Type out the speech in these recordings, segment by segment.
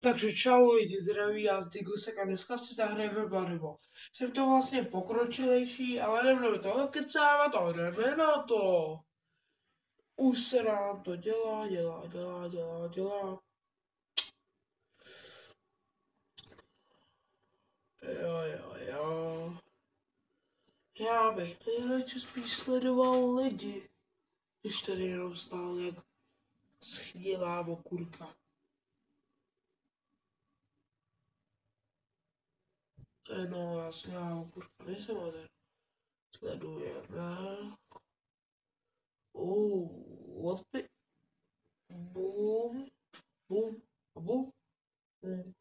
Takže čau lidi, zdraví, já z Diglisek a dneska si zahrajeme Bladivo. Jsem to vlastně pokročilejší, ale nebudeme toho kecávat a jdeme na to. Už se nám to dělá. Jo. Já bych nejradši spíš sledoval lidi, když tady jenom stál jak schnilá okurka. No, já schnilá okurka nejsem, ale sledujeme. What the... Boom, boom, boom, boom,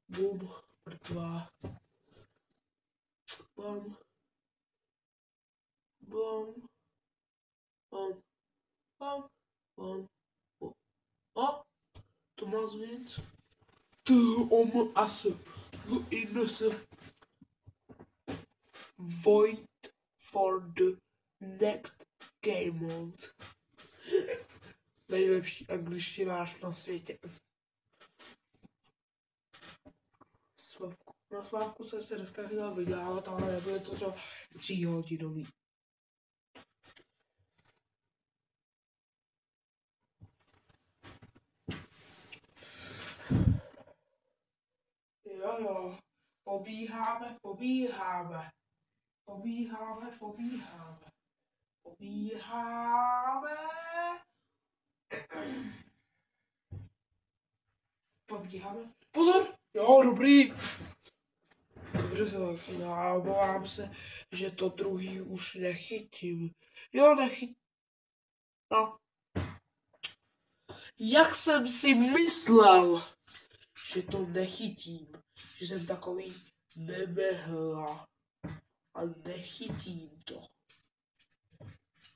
boom, mrtvá. Bam, bam, bam, bam, bam, bam. A, to má změnit. Asi wait for the next game mode. Nejlepší angličtinář na světě. Na svátku jsem se dneska chtěla vydávat, ale nebude to třeba 3hodinový. Jo, pobíháme. Pozor! Jo, dobrý! Dobře se tak, já obávám se, že to druhý už nechytím. Jo, No. Jak jsem si myslel, že to nechytím. Že jsem takový nemehla. A nechytím to.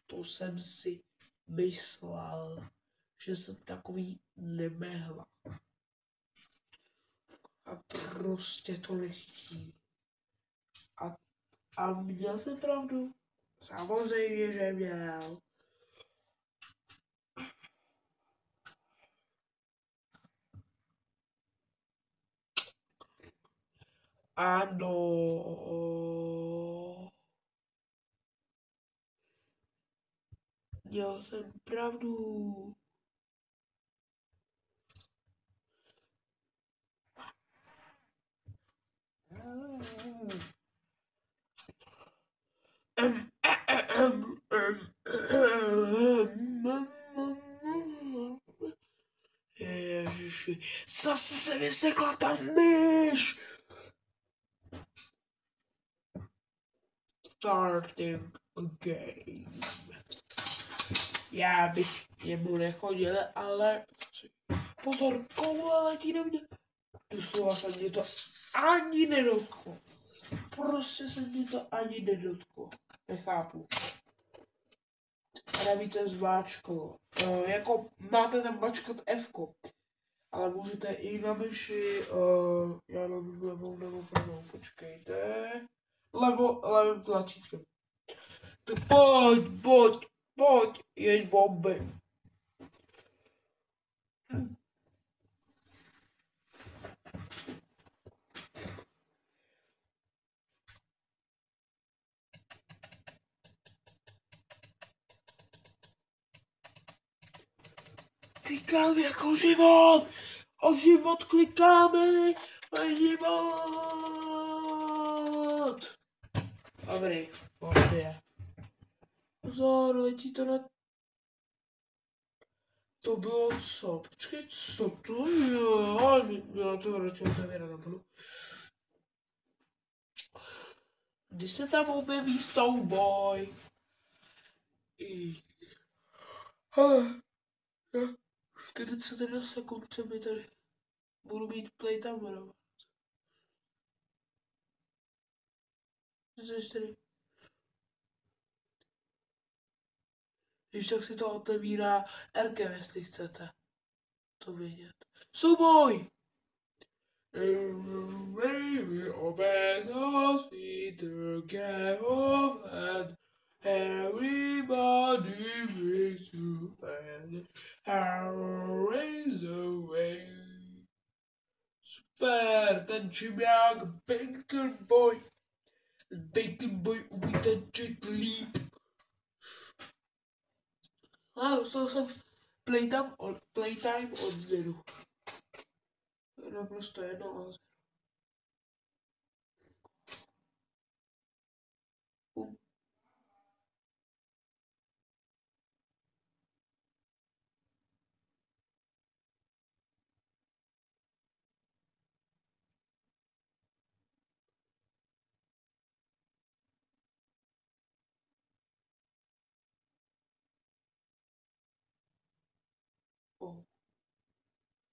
To jsem si myslel, že jsem takový nemehla. A prostě to nechytím. A měl jsem pravdu? Samozřejmě, že měl. Ano. Měl jsem pravdu. Ježiši, zase se vysekla ta myš. Starting game. Já bych jemu nechodil, ale pozor, koule letí na mě. Doslova se mě to ani nedotklo. Prostě se mě to ani nedotklo. Nechápu. A navíc jsem zmáčkl. Jako máte tam mačkat F-ko. Ale můžete i na myši, já mám levou nebo pravou, počkejte. Levým tlačítkem. Tak pojď, jeď bomby. Klikám jako život! O život klikáme! O život! Dobrý, pohodě. Pozor, letí to na... To bylo co? Počkej, co to je? Já to radši otevírat nebudu. Když se tam objeví souboj. 41 sekund se mi tady budu mít playtimer. Když tak si to otevírá Rkem, jestli chcete to vidět. Souboj! Everybody makes you bad. Raise away. super, tančím jak Bacon Boy. Bacon Boy umí tančit líp. A dostal jsem playtime od Zderu. To je naprosto jedno, ale...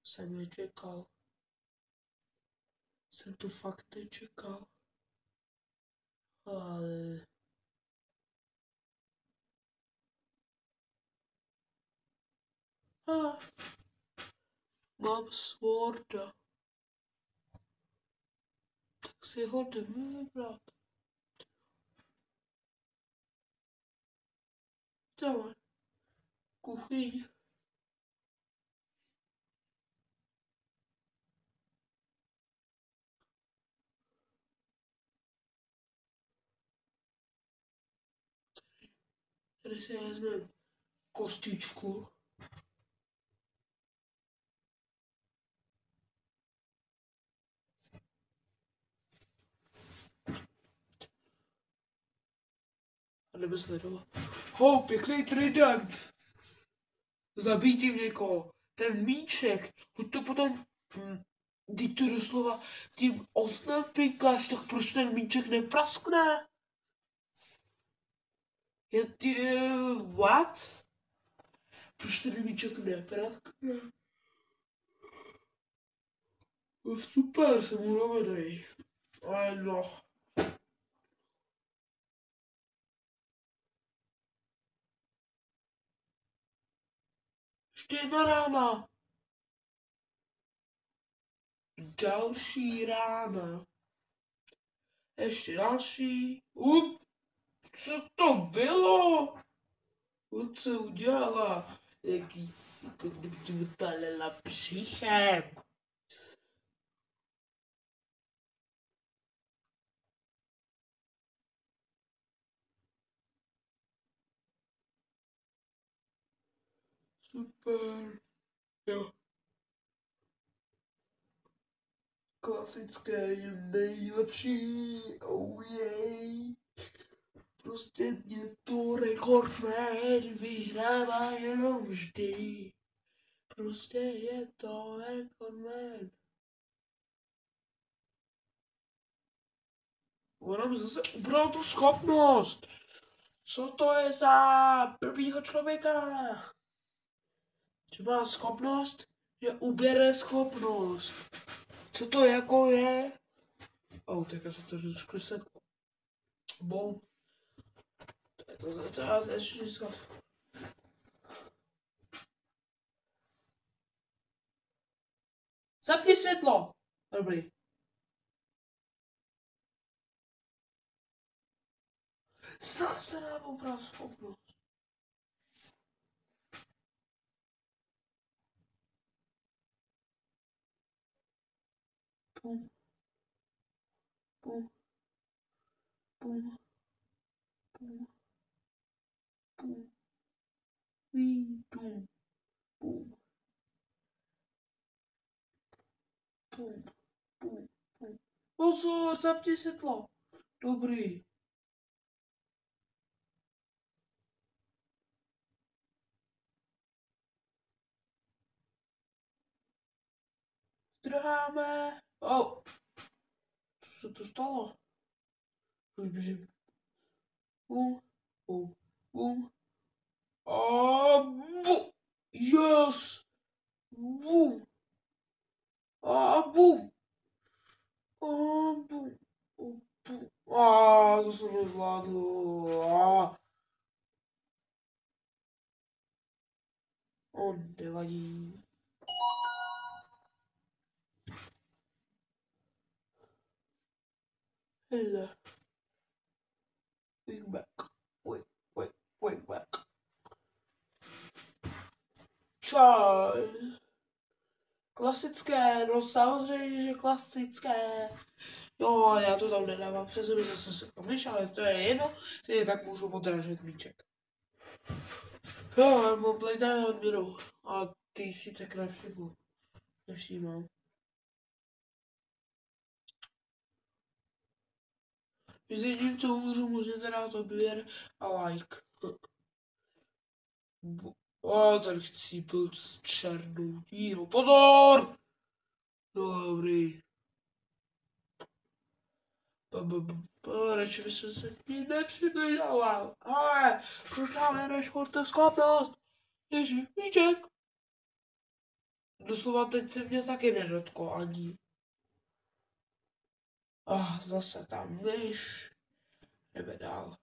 Jsem nečekal. Jsem to fakt nečekal. Ale... Ale... Mám Sworda. Tak si ho jdeme vybrat. Dáme. Kuchyň. Tady si vezmeme kostičku. A jdeme sledovat. Pěkný trident. Zabij tím někoho. Ten míček. Hoď to potom... Když to doslova tím osnem pinkáš, tak proč ten míček nepraskne? What? Proč ten míček nepraskne? Super, jsem unavený. Ale no. 4 rána. Další rána. Ještě další. Co to bylo? Co udělala? Jaký, jako kdyby ti vypálila břichem. Super. Jo. Klasické je nejlepší. Oh yeah. Prostě mě to rekordman vyhrává jenom vždy. Prostě je to rekordman. Ona mi zase ubral tu schopnost. Co to je za blbýho člověka? Že má schopnost, že ubere schopnost. Co to jako je? Tak já se to trošku setlo. Bom. To já ještě říkám. Zapni světlo. Dobrý. Zase nám ubral schopnost. Pum. Pum. Pum. Pum. Pum. Pum. Pum. Pum. Pum. Pum. Pozor, zapni světlo. Dobrý. Zdráme. Co se to stalo? Už běžím. Bum. Bum. Bum. Bum. Yes. Bum. Bum. Bum. Bum. To jsem nezvládl. Nevadí. Hele. Wait back. Wait back. Charles. Klasické, no samozřejmě, že klasické. Jo, já to tam nedávám přes sebe, zase se to myš, ale to je jedno, stejně tak můžu odražet míček. Jo, já mám plejtání odměnu a ty si tak nevšímám. Mezi jedním, co můžete dát odběr a like. O, tady chci byl s černou dírou. Pozor! Dobrý. Radši bychom se k ní nepřibližoval. Ale, proč nám nedáš schopnost? Ježi, míček. Doslova teď se mě taky nedotklo ani. Zase tam myš. Jdeme dál.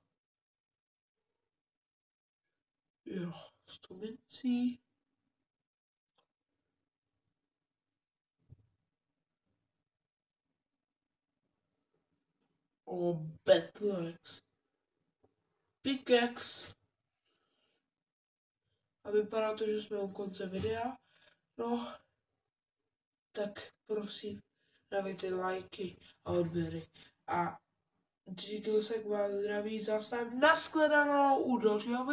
Jo, 100 mincí. Battleaxe. Pickaxe. A vypadá to, že jsme u konce videa. No, tak prosím, dávejte lajky a odběry. A díky se k vám zdraví zase nashledanou u dalšího videa.